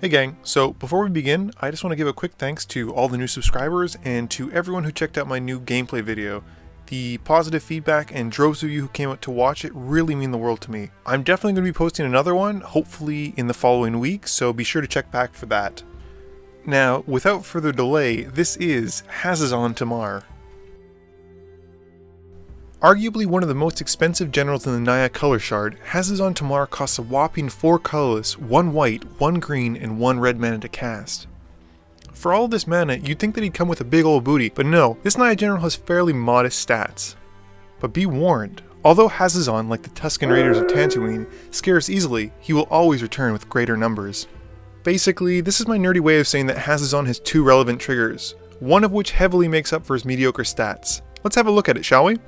Hey gang, so before we begin, I just want to give a quick thanks to all the new subscribers and to everyone who checked out my new gameplay video. The positive feedback and droves of you who came out to watch it really mean the world to me. I'm definitely going to be posting another one, hopefully in the following week, so be sure to check back for that. Now, without further delay, this is Hazezon Tamar. Arguably one of the most expensive generals in the Naya color shard, Hazezon Tamar costs a whopping 4 colorless, 1 white, 1 green, and 1 red mana to cast. For all this mana, you'd think that he'd come with a big old booty, but no, this Naya general has fairly modest stats. But be warned, although Hazezon, like the Tusken Raiders of Tatooine, scares easily, he will always return with greater numbers. Basically, this is my nerdy way of saying that Hazezon has 2 relevant triggers, one of which heavily makes up for his mediocre stats. Let's have a look at it, shall we?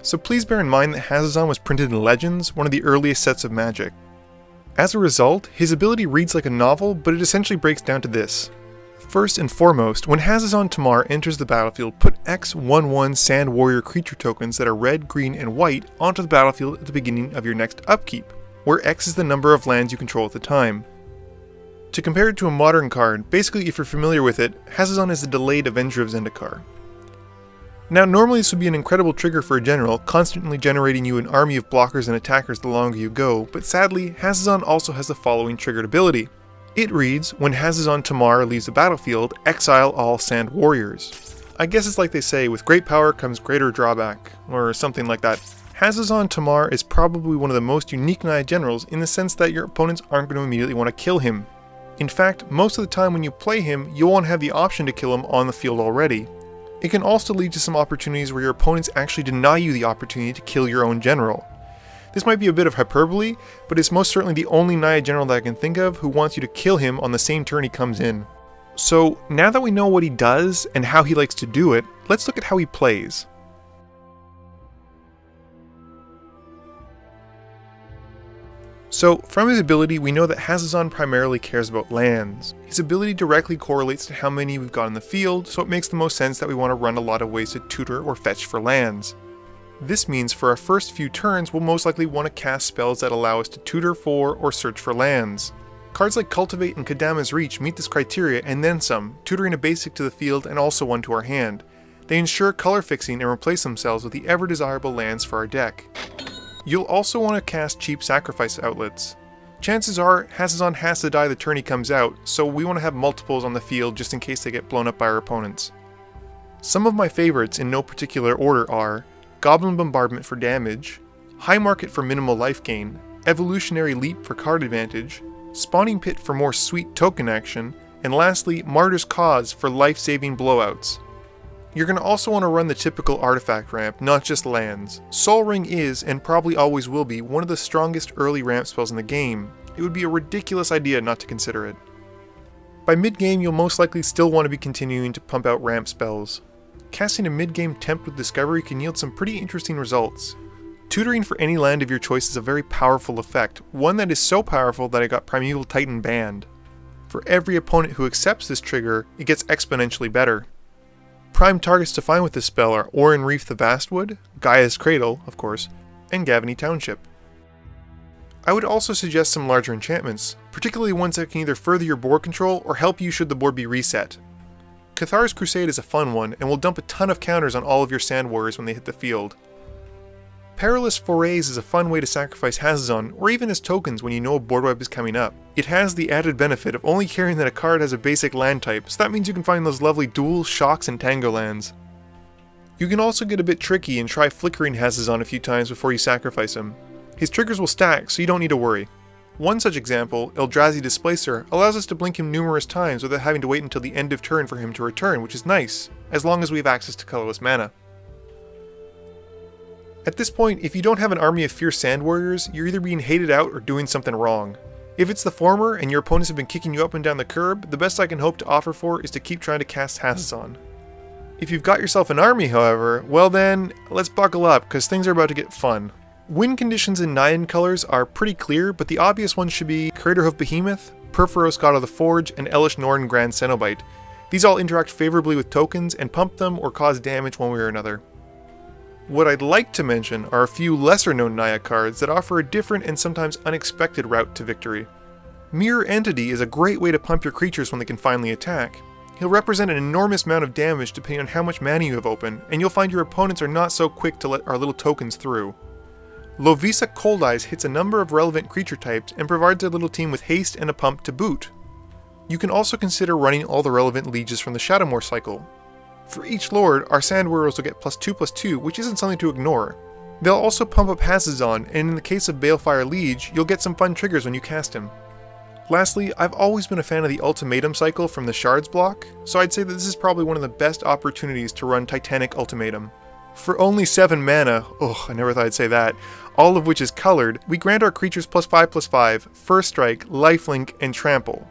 So please bear in mind that Hazezon was printed in Legends, one of the earliest sets of Magic. As a result, his ability reads like a novel, but it essentially breaks down to this. First and foremost, when Hazezon Tamar enters the battlefield, put X 1/1 Sand Warrior creature tokens that are red, green, and white onto the battlefield at the beginning of your next upkeep, where X is the number of lands you control at the time. To compare it to a modern card, basically if you're familiar with it, Hazezon is the delayed Avenger of Zendikar. Now normally this would be an incredible trigger for a general, constantly generating you an army of blockers and attackers the longer you go, but sadly, Hazezon also has the following triggered ability. It reads, when Hazezon Tamar leaves the battlefield, exile all Sand Warriors. I guess it's like they say, with great power comes greater drawback, or something like that. Hazezon Tamar is probably one of the most unique Naya generals in the sense that your opponents aren't going to immediately want to kill him. In fact, most of the time when you play him, you'll want to have the option to kill him on the field already. It can also lead to some opportunities where your opponents actually deny you the opportunity to kill your own general. This might be a bit of hyperbole, but it's most certainly the only Naya general that I can think of who wants you to kill him on the same turn he comes in. So now that we know what he does and how he likes to do it, let's look at how he plays. So, from his ability, we know that Hazezon primarily cares about lands. His ability directly correlates to how many we've got in the field, so it makes the most sense that we want to run a lot of ways to tutor or fetch for lands. This means for our first few turns, we'll most likely want to cast spells that allow us to tutor for or search for lands. Cards like Cultivate and Kadama's Reach meet this criteria and then some, tutoring a basic to the field and also one to our hand. They ensure color fixing and replace themselves with the ever desirable lands for our deck. You'll also want to cast cheap sacrifice outlets. Chances are, Hazezon has to die the turn he comes out, so we want to have multiples on the field just in case they get blown up by our opponents. Some of my favorites in no particular order are Goblin Bombardment for damage, High Market for minimal life gain, Evolutionary Leap for card advantage, Spawning Pit for more sweet token action, and lastly, Martyr's Cause for life-saving blowouts. You're going to also want to run the typical artifact ramp, not just lands. Sol Ring is, and probably always will be, one of the strongest early ramp spells in the game. It would be a ridiculous idea not to consider it. By mid-game, you'll most likely still want to be continuing to pump out ramp spells. Casting a mid-game Tempt with Discovery can yield some pretty interesting results. Tutoring for any land of your choice is a very powerful effect, one that is so powerful that I got Primeval Titan banned. For every opponent who accepts this trigger, it gets exponentially better. Prime targets to find with this spell are Orin Reef the Vastwood, Gaia's Cradle, of course, and Gavany Township. I would also suggest some larger enchantments, particularly ones that can either further your board control or help you should the board be reset. Cathar's Crusade is a fun one, and will dump a ton of counters on all of your Sand Warriors when they hit the field. Perilous Forays is a fun way to sacrifice Hazezon, or even as tokens when you know a board wipe is coming up. It has the added benefit of only caring that a card has a basic land type, so that means you can find those lovely duals, shocks, and tango lands. You can also get a bit tricky and try flickering Hazezon a few times before you sacrifice him. His triggers will stack, so you don't need to worry. One such example, Eldrazi Displacer, allows us to blink him numerous times without having to wait until the end of turn for him to return, which is nice, as long as we have access to colorless mana. At this point, if you don't have an army of fierce Sand Warriors, you're either being hated out or doing something wrong. If it's the former, and your opponents have been kicking you up and down the curb, the best I can hope to offer for is to keep trying to cast Hazezon. If you've got yourself an army, however, well then, let's buckle up, because things are about to get fun. Win conditions in Nyan colors are pretty clear, but the obvious ones should be Craterhoof Behemoth, Perforos God of the Forge, and Elish Norn Grand Cenobite. These all interact favorably with tokens and pump them or cause damage one way or another. What I'd like to mention are a few lesser known Naya cards that offer a different and sometimes unexpected route to victory. Mirror Entity is a great way to pump your creatures when they can finally attack. He'll represent an enormous amount of damage depending on how much mana you have open, and you'll find your opponents are not so quick to let our little tokens through. Lovisa Cold Eyes hits a number of relevant creature types and provides their little team with haste and a pump to boot. You can also consider running all the relevant lieges from the Shadowmoor cycle. For each lord, our Sand Warriors will get +2/+2, which isn't something to ignore. They'll also pump up Hazezon, and in the case of Balefire Liege, you'll get some fun triggers when you cast him. Lastly, I've always been a fan of the Ultimatum cycle from the Shards block, so I'd say that this is probably one of the best opportunities to run Titanic Ultimatum. For only 7 mana, I never thought I'd say that, all of which is colored, we grant our creatures +5/+5, First Strike, Lifelink, and Trample.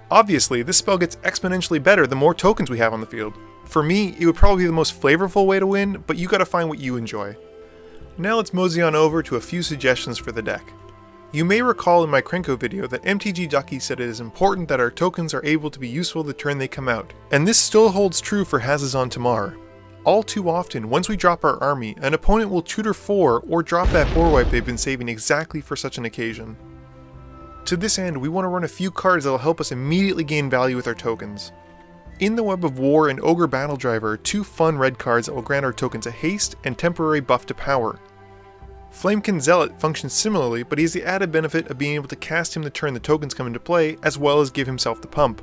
Obviously, this spell gets exponentially better the more tokens we have on the field. For me, it would probably be the most flavorful way to win, but you gotta find what you enjoy. Now let's mosey on over to a few suggestions for the deck. You may recall in my Krenko video that MTG Ducky said it is important that our tokens are able to be useful the turn they come out, and this still holds true for Hazezon Tamar. All too often, once we drop our army, an opponent will tutor 4 or drop that board wipe they've been saving exactly for such an occasion. To this end, we want to run a few cards that will help us immediately gain value with our tokens. In the Web of War and Ogre Battle Driver are 2 fun red cards that will grant our tokens a haste and temporary buff to power. Flamekin Zealot functions similarly, but he has the added benefit of being able to cast him the turn the tokens come into play, as well as give himself the pump.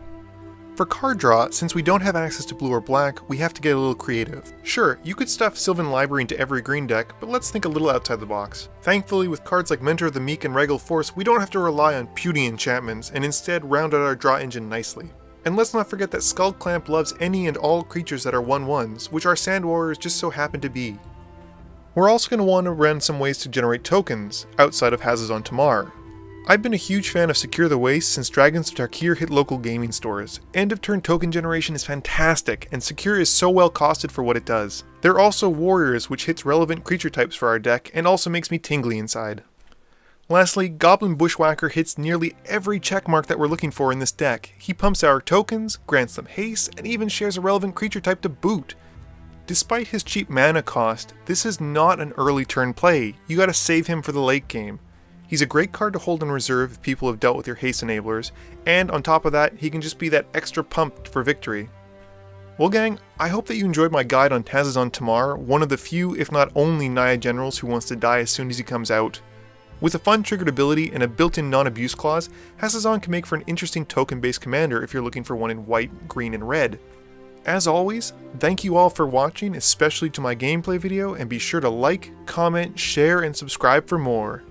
For card draw, since we don't have access to blue or black, we have to get a little creative. Sure, you could stuff Sylvan Library into every green deck, but let's think a little outside the box. Thankfully, with cards like Mentor of the Meek and Regal Force, we don't have to rely on puny enchantments, and instead round out our draw engine nicely. And let's not forget that Skull Clamp loves any and all creatures that are 1/1s, which our Sand Warriors just so happen to be. We're also going to want to run some ways to generate tokens, outside of Hazezon Tamar. I've been a huge fan of Secure the Waste since Dragons of Tarkir hit local gaming stores. End of turn token generation is fantastic, and Secure is so well costed for what it does. There are also Warriors, which hits relevant creature types for our deck, and also makes me tingly inside. Lastly, Goblin Bushwhacker hits nearly every checkmark that we're looking for in this deck. He pumps our tokens, grants them haste, and even shares a relevant creature type to boot. Despite his cheap mana cost, this is not an early turn play. You gotta save him for the late game. He's a great card to hold in reserve if people have dealt with your haste enablers, and on top of that, he can just be that extra pump for victory. Well gang, I hope that you enjoyed my guide on Hazezon Tamar, one of the few, if not only, Naya generals who wants to die as soon as he comes out. With a fun triggered ability and a built-in non-abuse clause, Hazezon can make for an interesting token-based commander if you're looking for one in white, green, and red. As always, thank you all for watching, especially to my gameplay video, and be sure to like, comment, share, and subscribe for more.